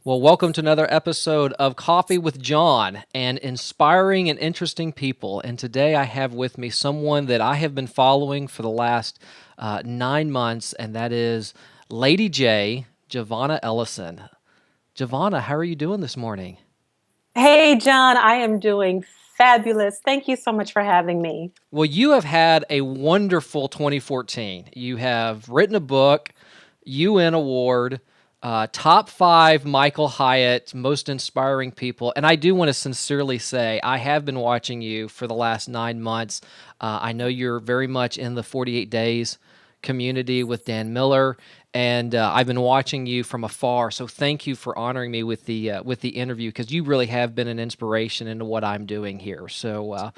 Well, welcome to another episode of Coffee with John and inspiring and interesting people. And today I have with me someone that I have been following for the last 9 months, and that is Lady J, Jevonnah Ellison. Jevonnah, how are you doing this morning? Hey, John, I am doing fabulous. Thank you so much for having me. Well, you have had a wonderful 2014. You have written a book, UN Award, top five Michael Hyatt, most inspiring people. And I do want to sincerely say I have been watching you for the last 9 months. I know you're very much in the 48 Days community with Dan Miller, and I've been watching you from afar. So thank you for honoring me with the interview because you really have been an inspiration into what I'm doing here. So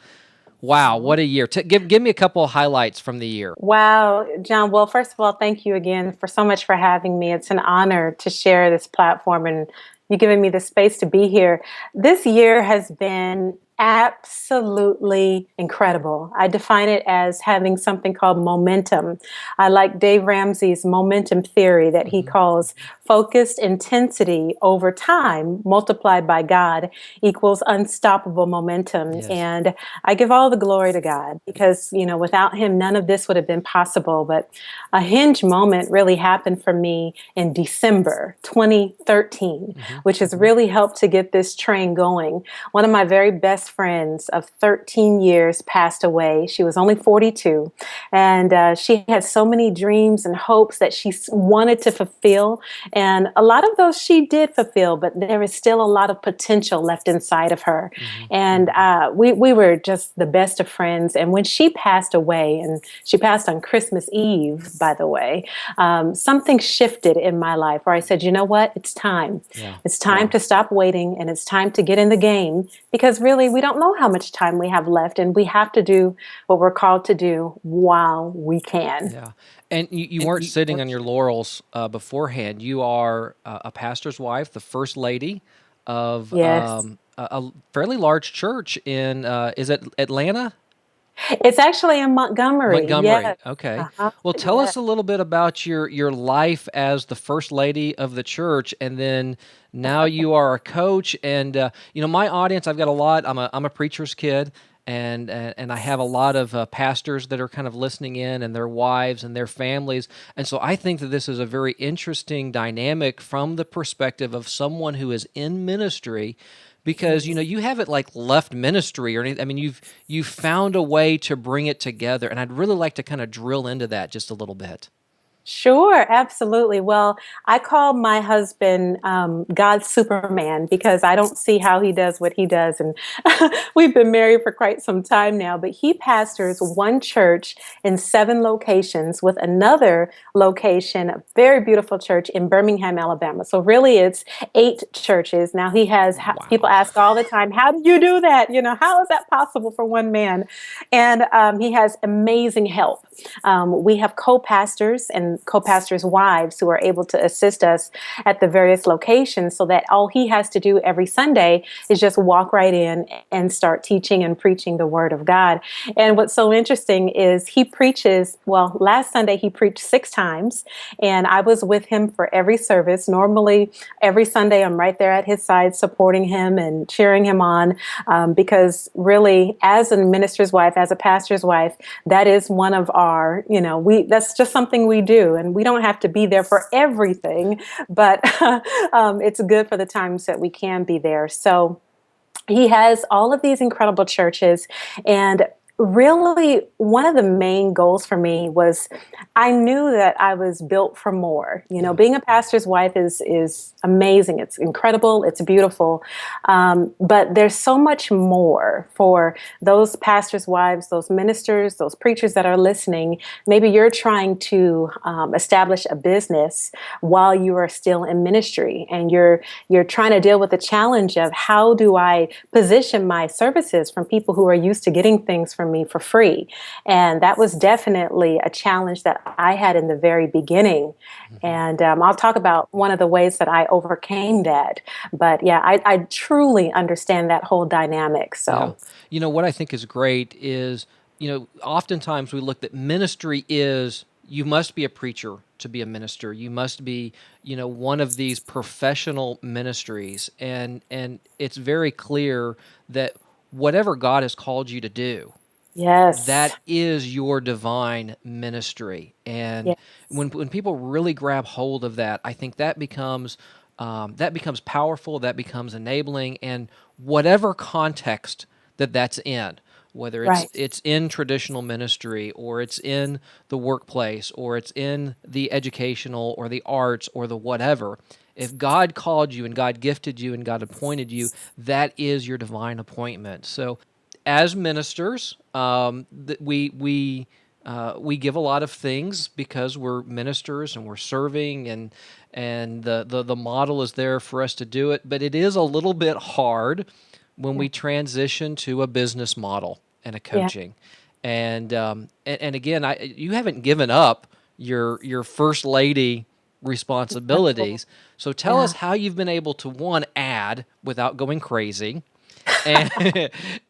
wow, what a year! Give me a couple of highlights from the year. Wow, John. Well, first of all, thank you again for so much for having me. It's an honor to share this platform and you giving me the space to be here. This year has been absolutely incredible. I define it as having something called momentum. I like Dave Ramsey's momentum theory that he Hmm. calls focused intensity over time multiplied by God equals unstoppable momentum. Yes. And I give all the glory to God because, without him, none of this would have been possible. But a hinge moment really happened for me in December 2013, Hmm. which has really helped to get this train going. One of my very best friends of 13 years passed away. She was only 42, and she had so many dreams and hopes that she wanted to fulfill. And a lot of those she did fulfill, but there is still a lot of potential left inside of her. Hmm. And we were just the best of friends. And when she passed away, and she passed on Christmas Eve, by the way, something shifted in my life where I said, you know what? It's time. Yeah. It's time to stop waiting and it's time to get in the game because really we don't know how much time we have left and we have to do what we're called to do while we can. Yeah. And you weren't sitting on your laurels beforehand. You are a pastor's wife, the first lady of Yes. a fairly large church in, is it Atlanta? It's actually in Montgomery. Montgomery. Yes. Okay. Uh-huh. Well, tell Yes. us a little bit about your life as the first lady of the church, and then now you are a coach. And my audience, I've got a lot. I'm a preacher's kid, and I have a lot of pastors that are kind of listening in, and their wives and their families. And so I think that this is a very interesting dynamic from the perspective of someone who is in ministry because you haven't like left ministry or anything. I mean, you've found a way to bring it together, and I'd really like to kind of drill into that just a little bit. Sure, absolutely. Well, I call my husband God's Superman because I don't see how he does what he does. And we've been married for quite some time now, but he pastors one church in 7 locations with another location, a very beautiful church in Birmingham, Alabama. So really it's 8 churches. Now he has, people Wow. ask all the time, how do you do that? How is that possible for one man? And he has amazing help. We have co-pastors and co-pastors' wives who are able to assist us at the various locations so that all he has to do every Sunday is just walk right in and start teaching and preaching the word of God. And what's so interesting is he preaches, well, last Sunday he preached 6 times and I was with him for every service. Normally every Sunday I'm right there at his side supporting him and cheering him on because really as a minister's wife, as a pastor's wife, that is one of our, that's just something we do. And we don't have to be there for everything, but it's good for the times that we can be there. So he has all of these incredible churches. And really, one of the main goals for me was I knew that I was built for more. Yeah. Being a pastor's wife is amazing. It's incredible. It's beautiful. But there's so much more for those pastors' wives, those ministers, those preachers that are listening. Maybe you're trying to establish a business while you are still in ministry, and you're trying to deal with the challenge of how do I position my services from people who are used to getting things from me for free. And that was definitely a challenge that I had in the very beginning. Hmm. And I'll talk about one of the ways that I overcame that. But yeah, I truly understand that whole dynamic. Yeah. So, What I think is great is, oftentimes we look that ministry is you must be a preacher to be a minister. You must be, one of these professional ministries. And it's very clear that whatever God has called you to do, Yes. that is your divine ministry. And Yeah. when people really grab hold of that, I think that becomes powerful, that becomes enabling, and whatever context that's in, whether Right. it's in traditional ministry, or it's in the workplace, or it's in the educational or the arts or the whatever. If God called you and God gifted you and God appointed you, that is your divine appointment. So as ministers, we give a lot of things because we're ministers and we're serving, and the model is there for us to do it. But it is a little bit hard when Yeah. we transition to a business model and a Yeah. coaching. And again, you haven't given up your first lady responsibilities. So tell Yeah. us how you've been able to, one, add without going crazy, and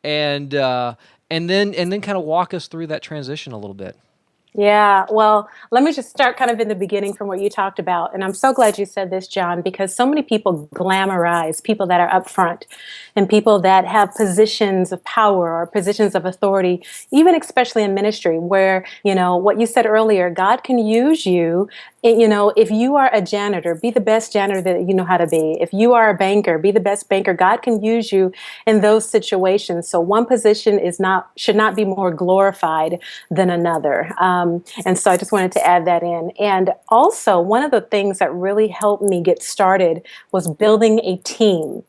and then kind of walk us through that transition a little bit. Yeah, well, let me just start kind of in the beginning from what you talked about. And I'm so glad you said this, John, because so many people glamorize people that are up front and people that have positions of power or positions of authority, even especially in ministry, where, what you said earlier, God can use you. If you are a janitor, be the best janitor that you know how to be. If you are a banker, be the best banker. God can use you in those situations. So one position should not be more glorified than another. And so I just wanted to add that in. And also, one of the things that really helped me get started was building a team.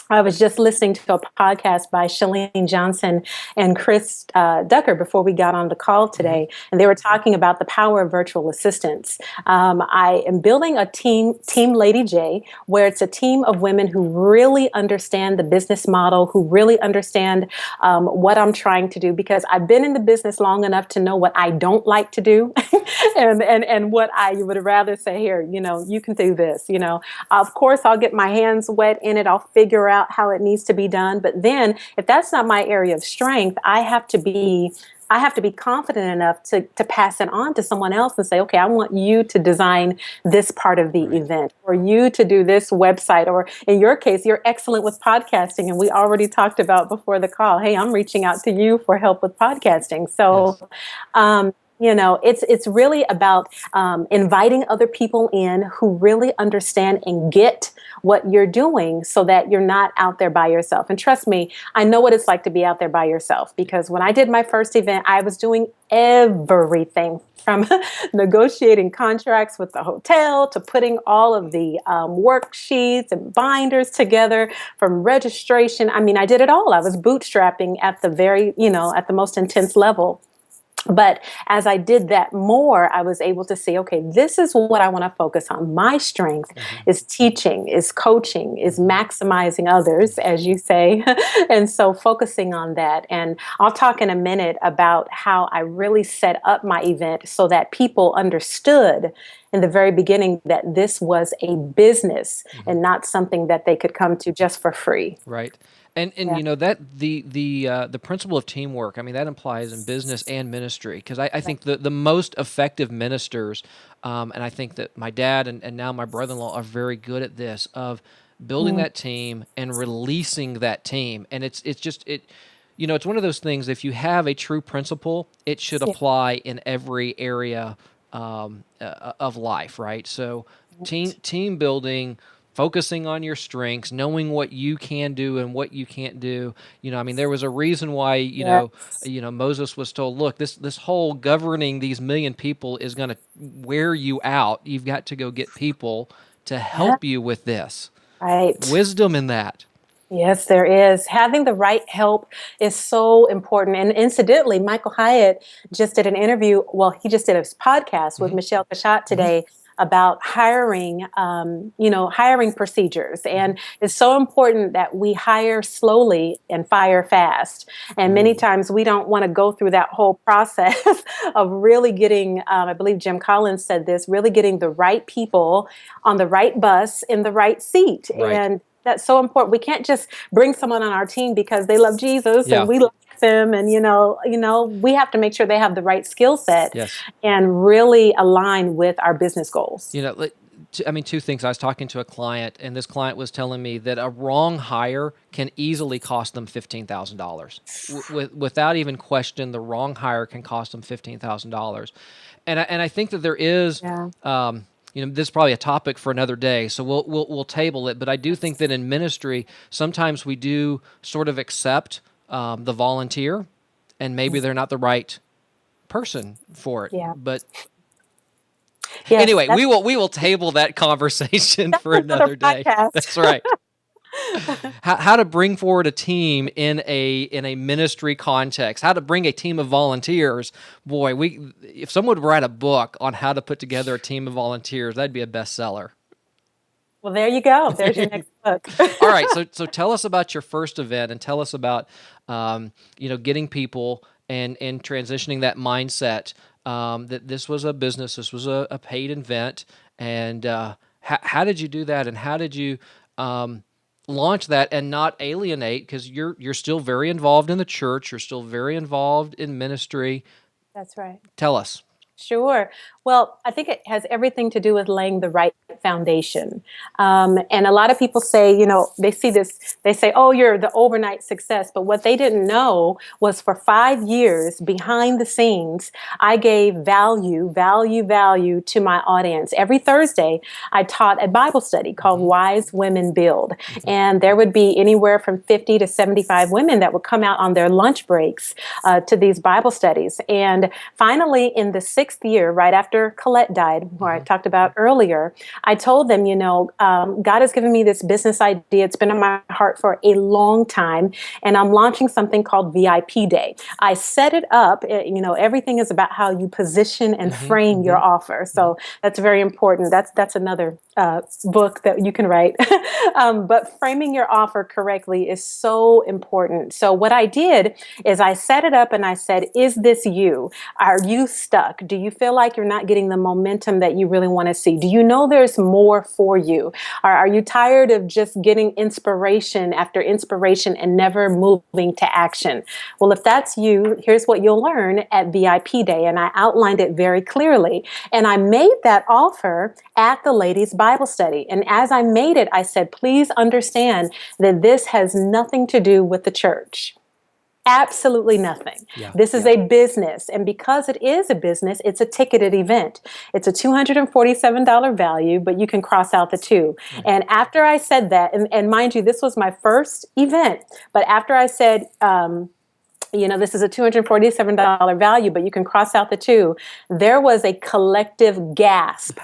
I was just listening to a podcast by Shalene Johnson and Chris Ducker before we got on the call today, and they were talking about the power of virtual assistants. I am building a Team Lady J, where it's a team of women who really understand the business model, who really understand what I'm trying to do, because I've been in the business long enough to know what I don't like to do and what I would rather say, here, you can do this. Of course, I'll get my hands wet in it. I'll figure out how it needs to be done. But then if that's not my area of strength, I have to be confident enough to pass it on to someone else and say, okay, I want you to design this part of the event, or you to do this website, or in your case, you're excellent with podcasting. And we already talked about before the call, hey, I'm reaching out to you for help with podcasting. So, Yes. it's really about inviting other people in who really understand and get what you're doing, so that you're not out there by yourself. And trust me, I know what it's like to be out there by yourself, because when I did my first event, I was doing everything from negotiating contracts with the hotel to putting all of the worksheets and binders together, from registration. I mean, I did it all. I was bootstrapping at the most intense level. But as I did that more, I was able to see, okay, this is what I want to focus on. My strength is teaching, is coaching, is maximizing others, as you say. And so focusing on that. And I'll talk in a minute about how I really set up my event so that people understood in the very beginning that this was a business and not something that they could come to just for free. Right. And Yeah. that the principle of teamwork, I mean, that implies in business and ministry, because I think the most effective ministers, and I think that my dad and now my brother-in-law are very good at this, of building that team and releasing that team. And it's one of those things. If you have a true principle, it should Yeah. apply in every area of life, right? So team building, focusing on your strengths, knowing what you can do and what you can't do. I mean, there was a reason why, Yes. Moses was told, look, this whole governing these million people is going to wear you out. You've got to go get people to Yeah. help you with this. Right. Wisdom in that. Yes, there is. Having the right help is so important. And incidentally, Michael Hyatt just did an interview. Well, he just did a podcast with Michelle Kashat today about hiring procedures. And it's so important that we hire slowly and fire fast. And many times we don't want to go through that whole process of really getting, I believe Jim Collins said this, really getting the right people on the right bus in the right seat. Right. And that's so important. We can't just bring someone on our team because they love Jesus Yeah. and we like them, and we have to make sure they have the right skill set Yes. and really align with our business goals. You know, I mean, two things. I was talking to a client, and this client was telling me that a wrong hire can easily cost them $15,000. Without even question, the wrong hire can cost them $15,000. And I think that there is, Yeah. this is probably a topic for another day, so we'll table it. But I do think that in ministry, sometimes we do sort of accept the volunteer, and maybe they're not the right person for it. Yeah. But Yes, anyway, we will table that conversation that's for another another day. podcast. That's right. How to bring forward a team in a ministry context? How to bring a team of volunteers? Boy, if someone would write a book on how to put together a team of volunteers, that'd be a bestseller. Well, there you go. There's your next book. All right, so tell us about your first event, and tell us about getting people and transitioning that mindset that this was a business, this was a paid event, and how did you do that, and how did you launch that and not alienate? Because you're still very involved in the church, you're still very involved in ministry. That's right. Tell us. Sure. Well, I think it has everything to do with laying the right foundation. And a lot of people say, they see this, they say, oh, you're the overnight success. But what they didn't know was for 5 years behind the scenes, I gave value to my audience. Every Thursday, I taught a Bible study called Wise Women Build. And there would be anywhere from 50 to 75 women that would come out on their lunch breaks to these Bible studies. And finally, in the 6th year, right after Colette died, who I talked about earlier, I told them, God has given me this business idea. It's been in my heart for a long time, and I'm launching something called VIP Day. I set it up. Everything is about how you position and frame your offer. So that's very important. That's another book that you can write. But framing your offer correctly is so important. So what I did is I set it up and I said, is this you? Are you stuck? Do you feel like you're not getting the momentum that you really want to see? Do you know there's more for you? Are you tired of just getting inspiration after inspiration and never moving to action? Well, if that's you, here's what you'll learn at VIP Day. And I outlined it very clearly. And I made that offer at the ladies' Bible study. And as I made it, I said, please understand that this has nothing to do with the church. Absolutely nothing. Yeah, this is a business. And because it is a business, it's a ticketed event. It's a $247 value, but you can cross out the 2. And after I said that, and mind you, this was my first event, but after I said, this is a $247 value, but you can cross out the 2, there was a collective gasp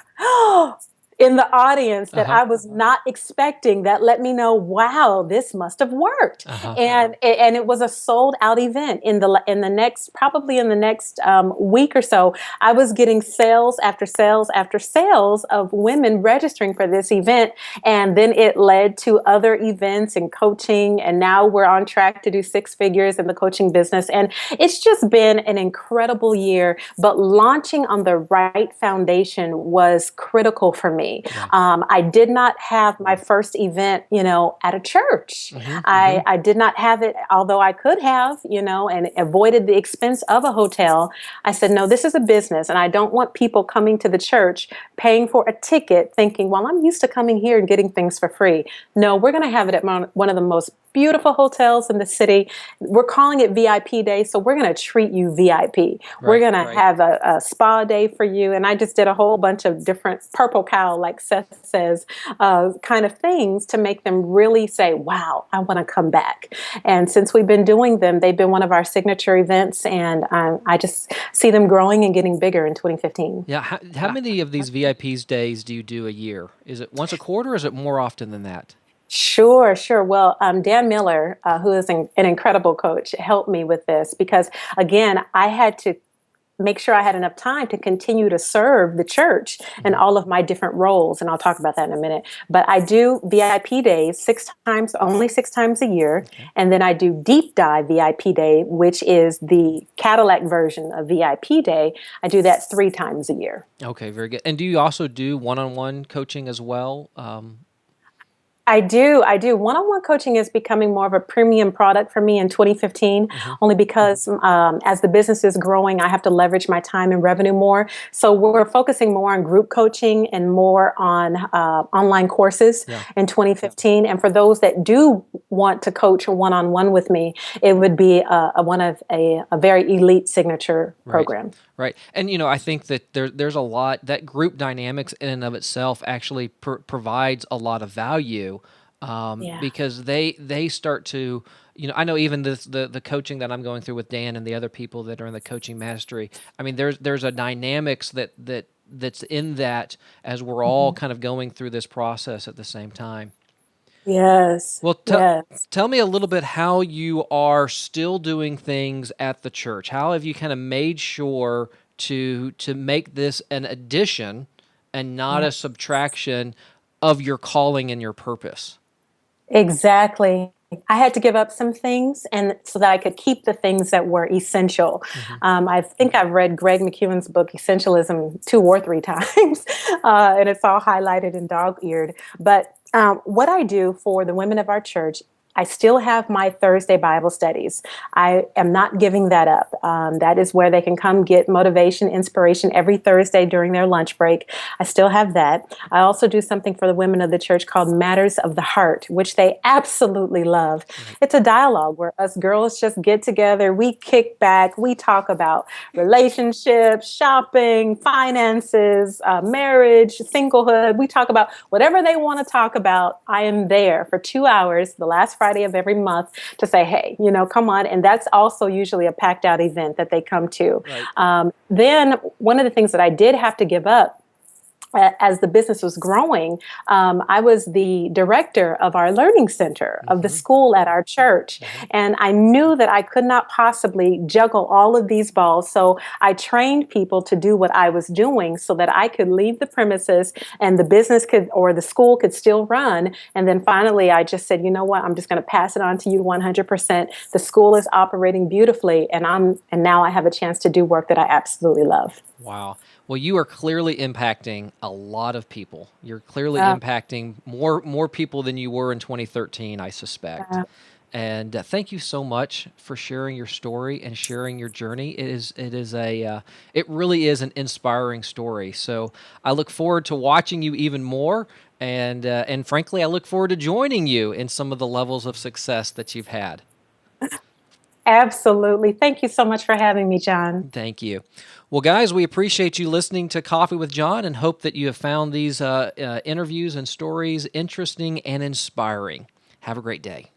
in the audience that I was not expecting, that let me know, wow, this must have worked. And it was a sold out event. In the next week or so, I was getting sales after sales after sales of women registering for this event. And then it led to other events and coaching. And now we're on track to do 6 figures in the coaching business. And it's just been an incredible year. But launching on the right foundation was critical for me. I did not have my first event, at a church. I did not have it, although I could have, and avoided the expense of a hotel. I said, no, this is a business, and I don't want people coming to the church, paying for a ticket, thinking, well, I'm used to coming here and getting things for free. No, we're going to have it at one of the most beautiful hotels in the city. We're calling it VIP Day, so we're going to treat you VIP. We're going to have a spa day for you. And I just did a whole bunch of different purple cow, like Seth says, kind of things to make them really say, wow, I want to come back. And since we've been doing them, they've been one of our signature events, and I just see them growing and getting bigger in 2015. Yeah. How many of these VIPs days do you do a year? Is it once a quarter, or is it more often than that? Sure. Well, Dan Miller, who is an incredible coach, helped me with this because, again, I had to make sure I had enough time to continue to serve the church in all of my different roles. And I'll talk about that in a minute. But I do VIP days only 6 times a year. And then I do deep dive VIP day, which is the Cadillac version of VIP day. I do that 3 times a year. Okay, very good. And do you also do one-on-one coaching as well? I do. I do. One-on-one coaching is becoming more of a premium product for me in 2015, Hmm. only because as the business is growing, I have to leverage my time and revenue more. So we're focusing more on group coaching and more on online courses Yeah. in 2015. And for those that do want to coach one-on-one with me, it would be a very elite signature Right. program. Right. And I think that there's a lot that group dynamics in and of itself actually provides a lot of value, Yeah. because they start to, I know even the coaching that I'm going through with Dan and the other people that are in the coaching mastery. I mean, there's a dynamics that's in that as we're all Mhm. kind of going through this process at the same time. Yes. Well, Yes. tell me a little bit how you are still doing things at the church. How have you kind of made sure to make this an addition and not Yeah. a subtraction of your calling and your purpose? Exactly. I had to give up some things, and so that I could keep the things that were essential. Hmm. I think I've read Greg McEwen's book Essentialism 2 or 3 times, and it's all highlighted and dog-eared. But what I do for the women of our church, I still have my Thursday Bible studies. I am not giving that up. That is where they can come get motivation, inspiration every Thursday during their lunch break. I still have that. I also do something for the women of the church called Matters of the Heart, which they absolutely love. Right. It's a dialogue where us girls just get together, we kick back, we talk about relationships, shopping, finances, marriage, singlehood. We talk about whatever they want to talk about. I am there for 2 hours, the last Friday of every month, to say, hey, come on. And that's also usually a packed out event that they come to. Right. Then one of the things that I did have to give up as the business was growing, I was the director of our learning center of the Hmm. school at our church. Hmm. And I knew that I could not possibly juggle all of these balls. So I trained people to do what I was doing so that I could leave the premises and the business could, or the school could still run. And then finally, I just said, you know what, I'm just going to pass it on to you 100%. The school is operating beautifully. And now I have a chance to do work that I absolutely love. Wow. Well, you are clearly impacting a lot of people. You're clearly impacting more people than you were in 2013, I suspect. Yeah. And thank you so much for sharing your story and sharing your journey. It really is an inspiring story. So I look forward to watching you even more, and frankly, I look forward to joining you in some of the levels of success that you've had. Absolutely. Thank you so much for having me, John. Thank you. Well, guys, we appreciate you listening to Coffee with John and hope that you have found these interviews and stories interesting and inspiring. Have a great day.